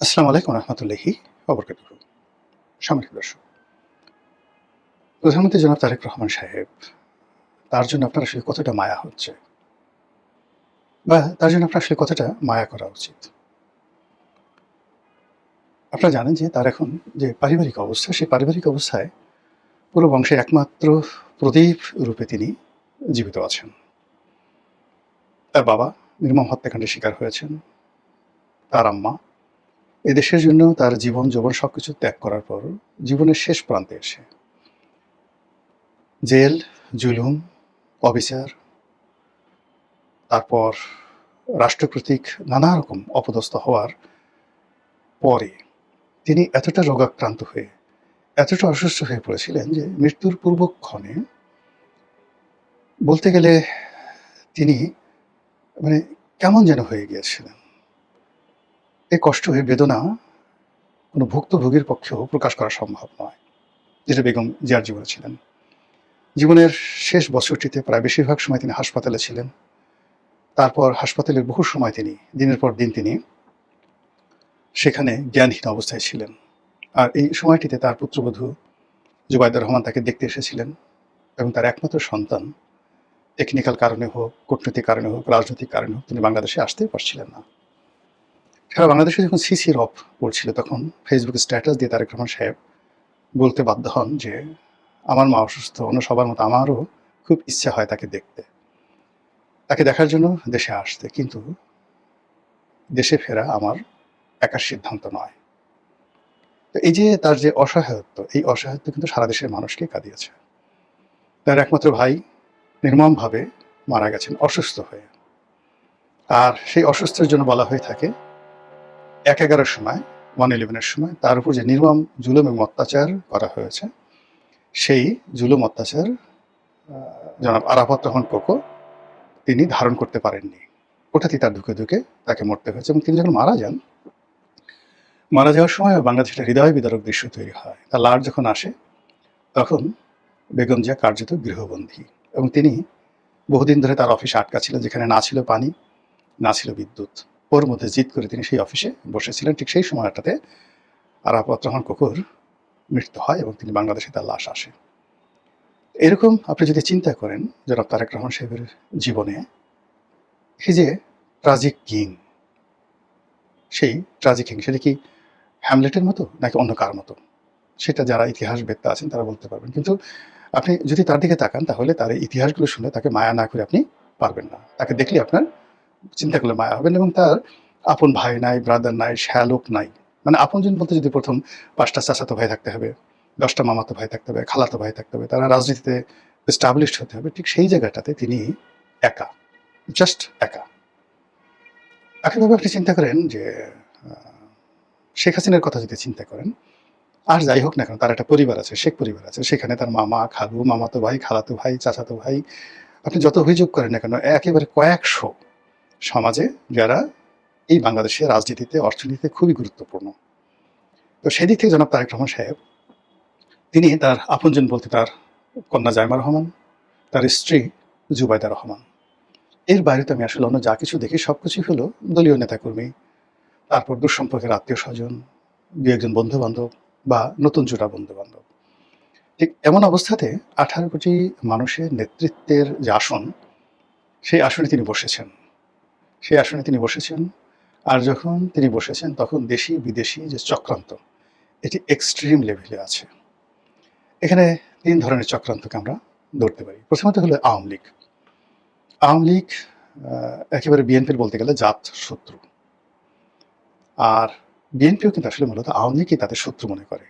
আসসালামু আলাইকুম রহমতুল্লাহি ওবরকাতুহু। সম্মানিত দর্শক, প্রধানমন্ত্রী জনাব তারেক রহমান সাহেব, তার জন্য আপনার আসলে কতটা মায়া হচ্ছে বা তার জন্য আপনার আসলে কতটা মায়া করা উচিত? আপনারা জানেন যে তার এখন যে পারিবারিক অবস্থা, সেই পারিবারিক অবস্থায় পুরো বংশের একমাত্র প্রদীপ রূপে তিনি জীবিত আছেন। তার বাবা নির্মম হত্যাকাণ্ডের শিকার হয়েছেন। তার আম্মা এদেশের জন্য তার জীবন যৌবন সবকিছু ত্যাগ করার পর জীবনের শেষ প্রান্তে এসে জেল, জুলুম, অবিচার, তারপর রাষ্ট্রপ্রতীক নানা রকম অপদস্থ হওয়ার পরে তিনি এতটা রোগাক্রান্ত হয়ে, এতটা অসুস্থ হয়ে পড়েছিলেন যে মৃত্যুর পূর্বক্ষণে বলতে গেলে তিনি মানে কেমন যেন হয়ে গিয়েছিলেন। এই কষ্ট, এই বেদনা কোনো ভুক্তভোগীর পক্ষেও প্রকাশ করা সম্ভব নয়, যেটা বেগম জিয়ার জীবনে ছিলেন। জীবনের শেষ বছরটিতে প্রায় বেশিরভাগ সময় তিনি হাসপাতালে ছিলেন। তারপর হাসপাতালের বহু সময় তিনি দিনের পর দিন তিনি সেখানে জ্ঞানহীন অবস্থায় ছিলেন। আর এই সময়টিতে তার পুত্রবধূ জুবাইদা রহমান তাকে দেখতে এসেছিলেন এবং তার একমাত্র সন্তান টেকনিক্যাল কারণে হোক, কূটনৈতিক কারণে হোক, রাজনৈতিক কারণে হোক তিনি বাংলাদেশে আসতেই পারছিলেন না। সারা বাংলাদেশে যখন সিসির অফ পড়ছিল তখন ফেসবুকে স্ট্যাটাস দিয়ে তারেক রহমান সাহেব বলতে বাধ্য হন যে, "আমার মা অসুস্থ, অন্য সবার মতো আমারও খুব ইচ্ছা হয় তাকে দেখতে। তাকে দেখার জন্য দেশে আসতে। কিন্তু দেশে ফেরা আমার একার সিদ্ধান্ত নয়।" তো এই যে তার যে অসহায়ত্ব, এই অসহায়ত্ব কিন্তু সারা দেশের মানুষকে কাঁদিয়েছে। তার একমাত্র ভাই নির্মমভাবে মারা গেছেন অসুস্থ হয়ে। আর সেই অসুস্থের জন্য বলা হয়ে থাকে ১/১১-র সময়, 1/11-এর সময় তার উপর যে নির্মম জুলুম এবং অত্যাচার করা হয়েছে, সেই জুলুম অত্যাচার জনাব আরাফাত রহমান কোকো তিনি ধারণ করতে পারেননি। ওটাতেই তার ধুঁকে ধুঁকে তাকে মরতে হয়েছে এবং তিনি যখন মারা যান, মারা যাওয়ার সময় বাংলাদেশে হৃদয় বিদারক দৃশ্য তৈরি হয়। তার লাশ যখন আসে তখন বেগম জিয়া কার্যত গৃহবন্দী এবং তিনি বহুদিন ধরে তার অফিসে আটকা ছিলেন, যেখানে না ছিল পানি, না ছিল বিদ্যুৎ। ওর মধ্যে জিদ করে তিনি সেই অফিসে বসেছিলেন। ঠিক সেই সময়টাতে আরাফাত রহমান কোকোর মৃত্যু হয় এবং তিনি বাংলাদেশে তার লাশ আসে। এরকম আপনি যদি চিন্তা করেন জনাব তারেক রহমান সাহেবের জীবনে এই যে ট্রাজিক কিং, সেই ট্রাজিক কিং সেটা কি হ্যামলেটের মতো নাকি অন্য কার মতো? সেটা যারা ইতিহাসবেত্তা আছেন তারা বলতে পারবেন। কিন্তু আপনি যদি তার দিকে তাকান তাহলে তার এই ইতিহাসগুলো শুনে তাকে মায়া না করে আপনি পারবেন না। তাকে দেখলে আপনার চিন্তা করলে মায়া হবেন এবং তার আপন ভাই নাই, ব্রাদার নাই, শ্যালক নাই। মানে আপনজন বলতে যদি ১ম ৫ টা চাচাতো ভাই থাকতে হবে, ১০ টা মামাতো ভাই থাকতে হবে, খালাতো ভাই থাকতে হবে। তারা রাজনীতিতে এস্টাবলিশড হতে হবে। ঠিক সেই জায়গাটাতে তিনি একা, জাস্ট একা। একইভাবে আপনি চিন্তা করেন যে আ শেখ হাসিনার কথা যদি চিন্তা করেন, আর যাই হোক না কেন তার একটা পরিবার আছে, শেখ পরিবার আছে। সেখানে তার মামা, খালু, মামাতো ভাই, খালাতো ভাই, চাচাতো ভাই, আপনি যত অভিযোগ করেন না কেন একেবারে কয়েকশো সমাজে যারা এই বাংলাদেশের রাজনীতিতে, অর্থনীতিতে খুবই গুরুত্বপূর্ণ। তো সেদিক থেকে জনাব তারেক রহমান সাহেব তিনি তার আপনজন বলতে তার কন্যা জাইমা রহমান, তার স্ত্রী জুবাইদা রহমান। এর বাইরে তো আমি আসলে অন্য যা কিছু দেখি সবকিছুই হলো দলীয় নেতাকর্মী, তারপর দূরসম্পর্কের আত্মীয়স্বজন, ২-১ জন বন্ধু-বান্ধব বা নতুন জোড়া বন্ধু-বান্ধব। ঠিক এমন অবস্থাতে ১৮ কোটি মানুষের নেতৃত্বের যে আসন, সেই আসনে তিনি বসেছেন। সেই আসনে তিনি বসেছেন। আর যখন তিনি বসেছেন তখন দেশি বিদেশি যে চক্রান্ত, এটি এক্সট্রিম লেভেলে আছে। এখানে ৩ ধরনের চক্রান্তকে আমরা ধরতে পারি। প্রথমত হলো আওয়ামী লীগ। আওয়ামী লীগ আ একেবারে বিএনপির বলতে গেলে জাত শত্রু। আর বিএনপিও কিন্তু আসলে মূলত আওয়ামী লীগই তাদের শত্রু মনে করে।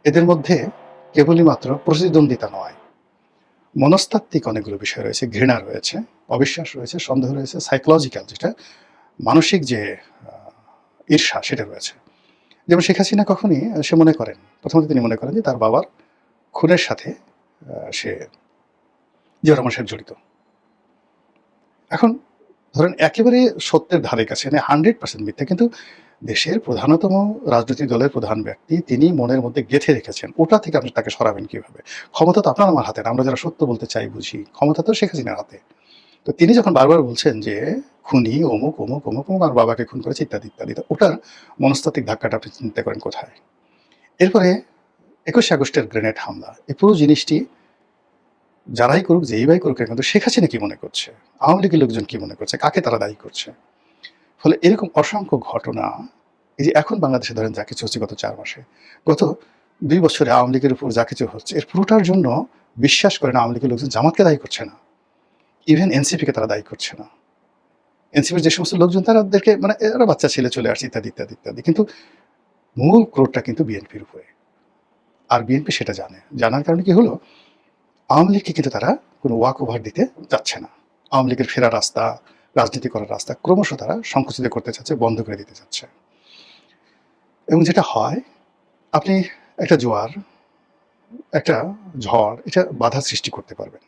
এদের মধ্যে কেবলই মাত্র প্রতিদ্বন্দ্বিতা নয়, মনস্তাত্ত্বিক অনেকগুলো বিষয় রয়েছে, ঘৃণা রয়েছে, অবিশ্বাস রয়েছে, সন্দেহ রয়েছে, সাইকোলজিক্যাল যেটা মানসিক যে আ ঈর্ষা সেটা রয়েছে। যেমন শেখ হাসিনা কখনই সে মনে করেন, প্রথমত তিনি মনে করেন যে তার বাবার খুনের সাথে সে জিয়াউর রহমান সাহেব জড়িত। এখন ধরেন একেবারে সত্যের ধারে কাছে মানে 100% মিথ্যা, কিন্তু দেশের প্রধানতম রাজনৈতিক দলের প্রধান ব্যক্তি তিনি মনের মধ্যে গেঁথে রেখেছেন। ওটা থেকে আপনি তাকে সরাবেন কিভাবে? ক্ষমতা তো আপনার আমার হাতে না। আমরা যারা সত্য বলতে চাই বুঝি। ক্ষমতা তো শেখ হাসিনার হাতে। তো তিনি যখন বারবার বলছেন যে খুনি অমুক, অমুক, অমুক, অমুক আমার বাবাকে খুন করেছে ইত্যাদি, ইত্যাদি। তো ওটার মনস্তাত্ত্বিক ধাক্কাটা আপনি চিন্তা করেন কোথায়? এরপরে ২১শে আগস্টের গ্রেনেড হামলা। এই পুরো জিনিসটি যারাই করুক, যেইভাবেই করুক না কেন, শেখ হাসিনা কি মনে করছে? আওয়ামী লীগের লোকজন কি মনে করছে? কাকে তারা দায়ী করছে? ফলে এরকম অসংখ্য ঘটনা এই যে এখন বাংলাদেশে ধরেন যা কিছু হচ্ছে গত ৪ মাসে, গত ২ বছরে আওয়ামী লীগের উপর যা কিছু হচ্ছে এর পুরোটার জন্য বিশ্বাস করেন আওয়ামী লীগের লোকজন জামাতকে দায়ী করছে না। ইভেন এনসিপিকে তারা দায়ী করছে না। এনসিপির যে সমস্ত লোকজন তাদেরকে মানে এরা বাচ্চা ছেলে চলে আসছে ইত্যাদি, ইত্যাদি, ইত্যাদি। কিন্তু মূল ক্রোধটা কিন্তু বিএনপির উপরে। আর বিএনপি সেটা জানে। জানার কারণে কি হলো? আওয়ামী লীগকে কিন্তু তারা কোনো ওয়াক ওভার দিতে চাচ্ছে না। আওয়ামী লীগের ফেরার রাস্তা, রাজনীতি করার রাস্তা ক্রমশ তারা সংকুচিত করতে চাচ্ছে, বন্ধ করে দিতে চাচ্ছে। এবং যেটা হয়, আপনি একটা জোয়ার, একটা ঝড় এটা বাধা সৃষ্টি করতে পারবেন।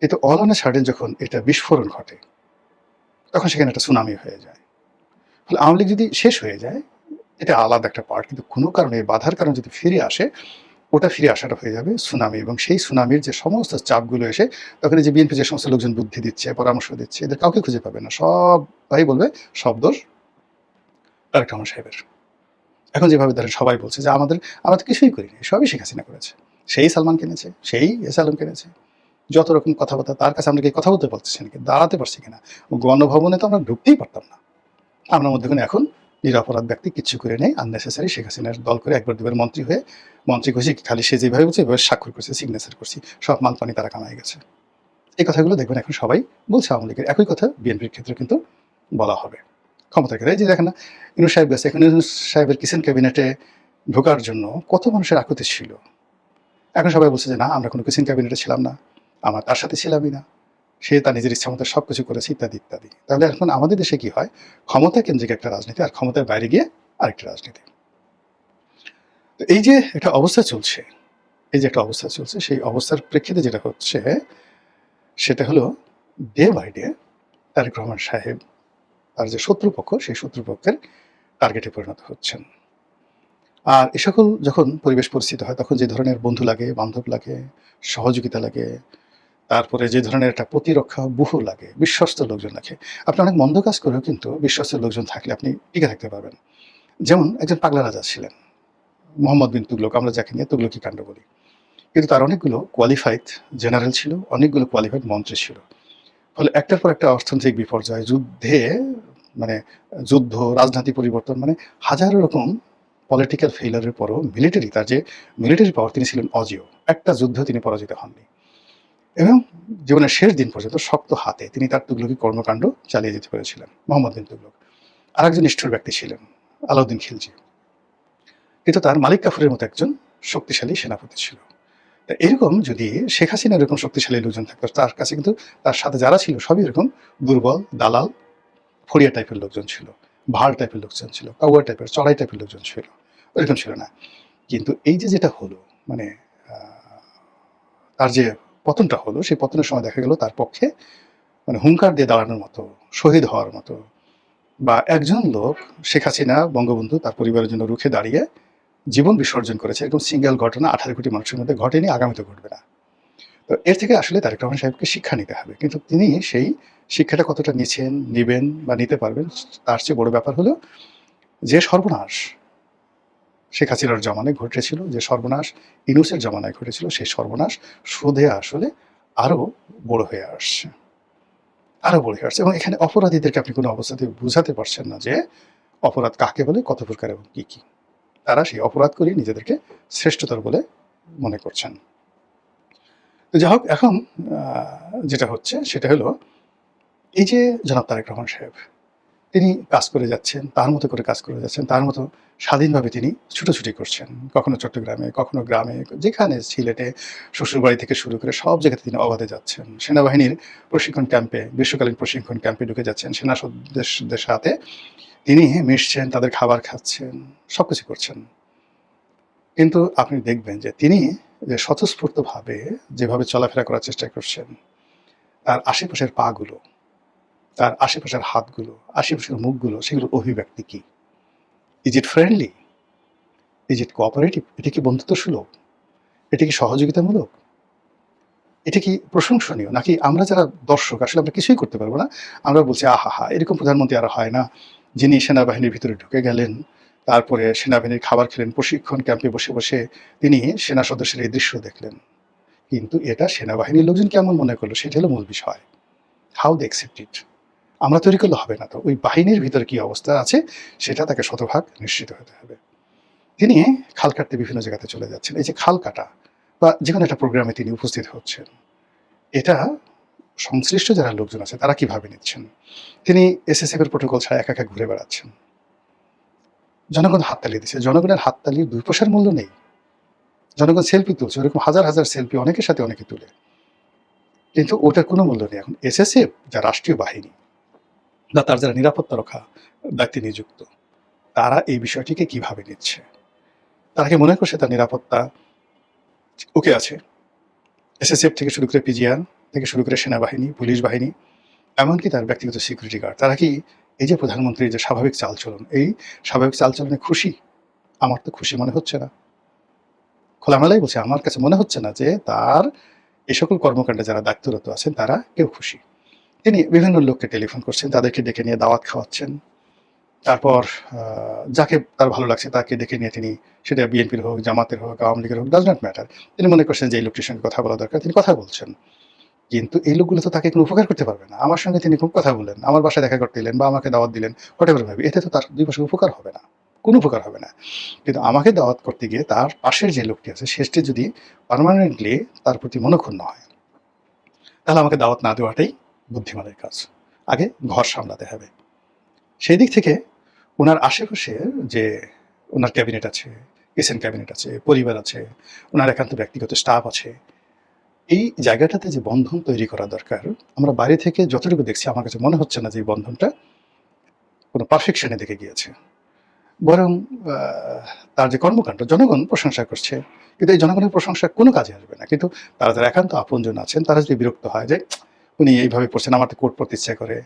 কিন্তু অল অন এ সাডেন যখন এটা বিস্ফোরণ ঘটে, তখন সেখানে একটা সুনামি হয়ে যায়। ফলে আওয়ামী লীগ যদি শেষ হয়ে যায়, এটা আলাদা একটা পার্ট। কিন্তু কোনো কারণে বাধার কারণে যদি ফিরে আসে, ওটা ফিরে আসাটা হয়ে যাবে সুনামি এবং সেই সুনামির যে সমস্ত চাপগুলো এসে তখন এই যে বিএনপি যে সমস্ত লোকজন বুদ্ধি দিচ্ছে, পরামর্শ দিচ্ছে, এদের কাউকে খুঁজে পাবে না। সবাই বলবে সব দোষ তারেক রহমান সাহেবের। এখন যেভাবে ধরেন সবাই বলছে যে আমরা তো কিছুই করিনি, সবই শেখ হাসিনা করেছে। সেই সালমান কিনেছে, সেই এস আলম কিনেছে। যত রকম কথাবার্তা তার কাছে আমরা কি কথা বলতে পারছি নাকি, দাঁড়াতে পারছি কিনা? গণভবনে তো আমরা ঢুকতেই পারতাম না। আমরা মধ্যখানে এখন নিরপরাধ ব্যক্তি কিচ্ছু করে নেই, আননেসেসারি শেখ হাসিনার দল করে একবার দুবার মন্ত্রী হয়ে মন্ত্রী ঘোষে খালি সে যেভাবে বলছে এভাবে স্বাক্ষর করছে, সিগনেচার করছি, সব মালপানি তারা কামাই গেছে। এই কথাগুলো দেখবেন এখন সবাই বলছে। আওয়ামী লীগের একই কথা বিএনপির ক্ষেত্রে কিন্তু বলা হবে। ক্ষমতার ক্ষেত্রে এই যে দেখেন না, ইউনূস সাহেব গেছে, এখন ইউনূস সাহেবের কিচেন ক্যাবিনেটে ঢোকার জন্য কত মানুষের আকুতি ছিল। এখন সবাই বলছে যে না, আমরা কোনো কিচেন ক্যাবিনেটে ছিলাম না, আমরা তার সাথে ছিলামই না, সে তার নিজের ইচ্ছা মতো সব কিছু করেছে ইত্যাদি, ইত্যাদি। তাহলে এখন আমাদের দেশে কি হয়? ক্ষমতা কেন্দ্রিক একটা রাজনীতি আর ক্ষমতার বাইরে গিয়ে আরেকটা রাজনীতি। তো এই যে একটা অবস্থা চলছে, এই যে একটা অবস্থা চলছে, সেই অবস্থার প্রেক্ষিতে যেটা হচ্ছে সেটা হলো day by day Tarique Rahman সাহেব তার যে শত্রুপক্ষ, সেই শত্রুপক্ষের টার্গেটে পরিণত হচ্ছেন। আর এ সকল যখন পরিবেশ পরিস্থিতি হয় তখন যে ধরনের বন্ধু লাগে, বান্ধব লাগে, সহযোগিতা লাগে, তারপরে যে ধরনের একটা প্রতিরক্ষা ব্যূহ লাগে, বিশ্বস্ত লোকজন লাগে। আপনি অনেক মন্দ কাজ করেও কিন্তু বিশ্বস্ত লোকজন থাকলে আপনি টিকে থাকতে পারবেন। যেমন একজন পাগলা রাজা ছিলেন, মোহাম্মদ বিন তুগলক, আমরা যাকে নিয়ে তুগলকি কাণ্ড বলি। কিন্তু তার অনেকগুলো কোয়ালিফাইড জেনারেল ছিল, অনেকগুলো কোয়ালিফাইড মন্ত্রী ছিল। ফলে একটার পর একটা অর্থনৈতিক বিপর্যয়, যুদ্ধে মানে যুদ্ধ, রাজনৈতিক পরিবর্তন মানে হাজারো রকম পলিটিক্যাল ফেইলিউরের পরও তার যে মিলিটারি পাওয়ার তিনি ছিলেন অজেয়। একটা যুদ্ধ তিনি পরাজিত হননি। এবং জীবনের শেষ দিন পর্যন্ত শক্ত হাতে তিনি তার তুগলকি কর্মকাণ্ড চালিয়ে যেতে পেরেছিলেন, মোহাম্মদ বিন তুগলক। আরেকজন নিষ্ঠুর ব্যক্তি ছিলেন আলাউদ্দিন খিলজি। কিন্তু তার মালিক কাফুরের মতো একজন শক্তিশালী সেনাপতি ছিল। তা এরকম যদি শেখ হাসিনার এরকম শক্তিশালী লোকজন থাকতো তার কাছে, কিন্তু তার সাথে যারা ছিল সবই এরকম দুর্বল, দালাল, ফড়িয়া টাইপের লোকজন ছিল, ভাড় টাইপের লোকজন ছিল, কাউয়া টাইপের, চড়াই টাইপের লোকজন ছিল। ওইরকম ছিল না। কিন্তু এই যে যেটা হলো, মানে তার যে পতনটা হলো, সেই পতনের সময় দেখা গেল তার পক্ষে মানে হুঙ্কার দিয়ে দাঁড়ানোর মতো, শহীদ হওয়ার মতো বা একজন লোক, শেখ হাসিনা বঙ্গবন্ধু তার পরিবারের জন্য রুখে দাঁড়িয়ে জীবন বিসর্জন করেছে, এরকম সিঙ্গেল ঘটনা 18 কোটি মানুষের মধ্যে ঘটেনি, আগামীতে ঘটবে না। তো এর থেকে আসলে তারেক রহমান সাহেবকে শিক্ষা নিতে হবে। কিন্তু তিনি সেই শিক্ষাটা কতটা নিছেন, নিবেন বা নিতে পারবেন, তার চেয়ে বড় ব্যাপার হলো যে সর্বনাশ শেখ হাসিনার জমানায় ঘটেছিল, যে সর্বনাশ ইউনূসের জমানায় ঘটেছিল, সেই সর্বনাশ সুদে আসলে আরো বড় হয়ে আসছে, আরো বড় হয়ে আসছে। এবং এখানে অপরাধীদেরকে আপনি কোনো অবস্থাতে বুঝাতে পারছেন না যে অপরাধ কাকে বলে, কত প্রকার এবং কি কি। তারা সেই অপরাধ করে নিজেদেরকে শ্রেষ্ঠতর বলে মনে করছেন। তো যাই হোক, এখন যেটা হচ্ছে সেটা হলো এই যে জনাব তারেক রহমান সাহেব, তিনি কাজ করে যাচ্ছেন, তার মতো করে কাজ করে যাচ্ছেন, তার মতো স্বাধীনভাবে তিনি ছুটোছুটি করছেন, কখনো চট্টগ্রামে, কখনো গ্রামে, যেখানে সিলেটে, শ্বশুরবাড়ি থেকে শুরু করে সব জায়গাতে তিনি অবাধে যাচ্ছেন। সেনাবাহিনীর প্রশিক্ষণ ক্যাম্পে, গ্রীষ্মকালীন প্রশিক্ষণ ক্যাম্পে ঢুকে যাচ্ছেন, সেনা সদস্যদের সাথে তিনি মিশছেন, তাদের খাবার খাচ্ছেন, সবকিছু করছেন। কিন্তু আপনি দেখবেন যে তিনি যে স্বতঃস্ফূর্তভাবে যেভাবে চলাফেরা করার চেষ্টা করছেন, তার আশেপাশের পাগুলো, তার আশেপাশের হাতগুলো, আশেপাশের মুখগুলো, সেগুলোর অভিব্যক্তি কি? Is it friendly? Is it cooperative? এটা কি বন্ধুত্ব সুলভ? এটা কি সহযোগিতামূলক? এটা কি প্রশংসনীয়? নাকি আমরা যারা দর্শক আসলে আমরা কিছুই করতে পারব না। আমরা বলছি, আহাহা! এরকম প্রধানমন্ত্রী আর হয় না। যিনি সেনাবাহিনীর ভিতরে ঢুকে গেলেন, তারপরে সেনাবাহিনীর খাবার খেলেন, প্রশিক্ষণ ক্যাম্পে বসে তিনি সেনা সদস্যের এই দৃশ্য দেখলেন। কিন্তু এটা সেনাবাহিনীর লোকজন কেমন মনে করলো সেটা হলো মূল বিষয়। How they accept it. আমরা তৈরি করলে হবে না তো। ওই বাহিনীর ভিতরে কি অবস্থা আছে সেটা তাকে শতভাগ নিশ্চিত হতে হবে। তিনি খাল কাটতে বিভিন্ন জায়গাতে চলে যাচ্ছেন। এই যে খাল কাটা বা যেকোনো একটা প্রোগ্রামে তিনি উপস্থিত হচ্ছেন, এটা সংশ্লিষ্ট যারা লোকজন আছে তারা কিভাবে নিচ্ছেন? তিনি এসএসএফ এর প্রোটোকল ছাড়া একা, একা ঘুরে বেড়াচ্ছেন। জনগণ হাততালি দিচ্ছে। জনগণের হাততালির ২ পয়সার মূল্য নেই। জনগণ সেলফি তুলছে। ওরকম হাজার, হাজার সেলফি অনেকের সাথে অনেকে তুলে। কিন্তু ওটার কোনো মূল্য নেই। এখন এসএসএফ যা রাষ্ট্রীয় বাহিনী বা তার যারা নিরাপত্তা রক্ষা দায়িত্বে নিযুক্ত, তারা এই বিষয়টিকে কিভাবে নিচ্ছে? তারা কি মনে করছে তার নিরাপত্তা ওকে আছে? এসএসএফ থেকে শুরু করে পিজিআর থেকে শুরু করে সেনাবাহিনী, পুলিশ বাহিনী, এমনকি তার ব্যক্তিগত সিকিউরিটি গার্ড, তারা কি এই যে প্রধানমন্ত্রীর যে স্বাভাবিক চালচলন, এই স্বাভাবিক চালচলনে খুশি? আমার তো খুশি মনে হচ্ছে না। খোলামেলাই বলছি, আমার কাছে মনে হচ্ছে না যে তার এই সকল কর্মকাণ্ডে যারা দায়িত্বরত আছেন তারা কেউ খুশি। তিনি বিভিন্ন লোককে টেলিফোন করছেন, তাদেরকে ডেকে নিয়ে দাওয়াত খাওয়াচ্ছেন। তারপর যাকে তার ভালো লাগছে তাকে ডেকে নিয়ে তিনি, সেটা বিএনপির হোক, জামাতের হোক, আওয়ামী লীগের হোক, ডাজ নট ম্যাটার। তিনি মনে করছেন যে এই লোকটির সঙ্গে কথা বলা দরকার, তিনি কথা বলছেন। কিন্তু এই লোকগুলো তো তাকে কোনো উপকার করতে পারবে না। আমার সঙ্গে তিনি খুব কথা বললেন, আমার বাসায় দেখা করতে এলেন বা আমাকে দাওয়াত দিলেন, হোয়াটএভার ভাবে, এতে তো তার ২ পাশে উপকার হবে না। কোনো উপকার হবে না। কিন্তু আমাকে দাওয়াত করতে গিয়ে তার পাশের যে লোকটি আছে সেটি যদি পার্মানেন্টলি তার প্রতি মনঃক্ষুণ্ণ হয়, তাহলে আমাকে দাওয়াত না দেওয়াটাই বুদ্ধিমানের কাজ। আগে ঘর সামলাতে হবে। সেই দিক থেকে উনার আশেপাশে যে উনার ক্যাবিনেট আছে, কিচেন ক্যাবিনেট আছে, পরিবার আছে, উনার একান্ত ব্যক্তিগত স্টাফ আছে। এই জায়গাটাতে যে বন্ধন তৈরি করা দরকার, আমরা বাইরে থেকে যতটুকু দেখছি আমার কাছে মনে হচ্ছে না যে এই বন্ধনটা কোনো পারফেকশন এর দিকে গিয়েছে। বরং আ তার যে কর্মকাণ্ড জনগণ প্রশংসা করছে। কিন্তু এই জনগণের প্রশংসা কোনো কাজে আসবে না। কিন্তু তারা যারা একান্ত আপনজন আছেন তারা যদি বিরক্ত হয় যে, উনি এইভাবে করছেন, আমার তো কোর্ট পড়তে ইচ্ছা করে।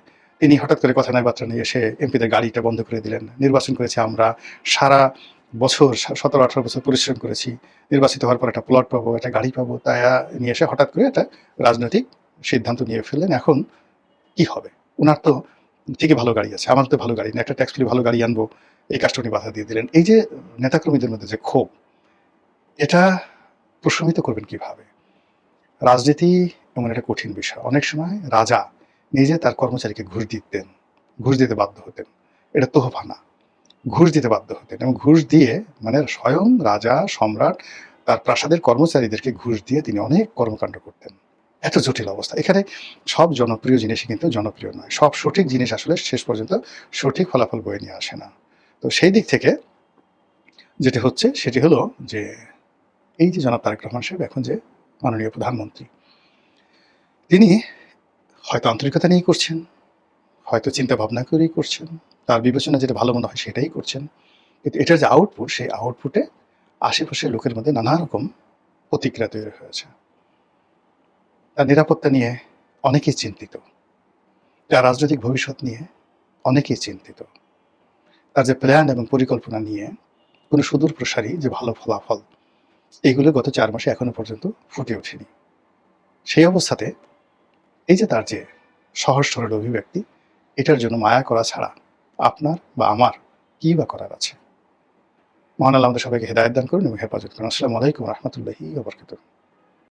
তিনি হঠাৎ করে কথা নাই বার্তা নেই এসে এমপিদের গাড়িটা বন্ধ করে দিলেন। নির্বাচন করেছি আমরা। সারা বছর ১৭-১৮ বছর পরিশ্রম করেছি। নির্বাচিত হওয়ার পর একটা প্লট পাবো, একটা গাড়ি পাবো। নিয়ে এসে হঠাৎ করে একটা রাজনৈতিক সিদ্ধান্ত নিয়ে ফেললেন। এখন কি হবে? উনার তো ঠিকই ভালো গাড়ি আছে। আমার তো ভালো গাড়ি নেই। একটা ট্যাক্স ফ্রি ভালো গাড়ি আনবো। এই কাজটা উনি বাধা দিয়ে দিলেন। এই যে নেতাকর্মীদের মধ্যে যে ক্ষোভ, এটা প্রশমিত করবেন কিভাবে? রাজনীতি এমন একটা কঠিন বিষয়। অনেক সময় রাজা নিজে তার কর্মচারীকে ঘুষ দিতেন। ঘুষ দিতে বাধ্য হতেন। এটা তোহফা না। ঘুষ দিতে বাধ্য হতেন এবং ঘুষ দিয়ে মানে স্বয়ং রাজা, সম্রাট তার প্রাসাদের কর্মচারীদেরকে ঘুষ দিয়ে তিনি অনেক কর্মকাণ্ড করতেন। এত জটিল অবস্থা। এখানে সব জনপ্রিয় জিনিসই কিন্তু জনপ্রিয় নয়। সব সঠিক জিনিস আসলে শেষ পর্যন্ত সঠিক ফলাফল বয়ে নিয়ে আসে না। তো সেই দিক থেকে যেটি হচ্ছে সেটি হলো যে, এই যে জনাব তারেক রহমান সাহেব এখন যে মাননীয় প্রধানমন্ত্রী, তিনি হয়তো আন্তরিকতা নিয়েই করছেন, হয়তো চিন্তা ভাবনা করেই করছেন। তার বিবেচনায় যেটা ভালো মনে হয় সেটাই করছেন। কিন্তু এটার যে আউটপুট, সেই আউটপুটে আশেপাশের লোকের মধ্যে নানা রকম প্রতিক্রিয়া তৈরি হয়েছে। তার নিরাপত্তা নিয়ে অনেকেই চিন্তিত। তার রাজনৈতিক ভবিষ্যৎ নিয়ে অনেকেই চিন্তিত। তার যে প্ল্যান এবং পরিকল্পনা নিয়ে কোনো সুদূর প্রসারী যে ভালো ফলাফল, এগুলো গত ৪ মাসে এখনো পর্যন্ত ফুটে ওঠেনি। সেই অবস্থাতে এই যে তার যে সহজ সরল অভিব্যক্তি, এটার জন্য মায়া করা ছাড়া আপনার বা আমার কি বা করার আছে? মহান আল্লাহ আমাদের সবাইকে হেদায়েত দান করুন এবং হেফাজত করুন। আসসালামু আলাইকুম ওয়া রাহমাতুল্লাহি ওয়া বারাকাতুহু।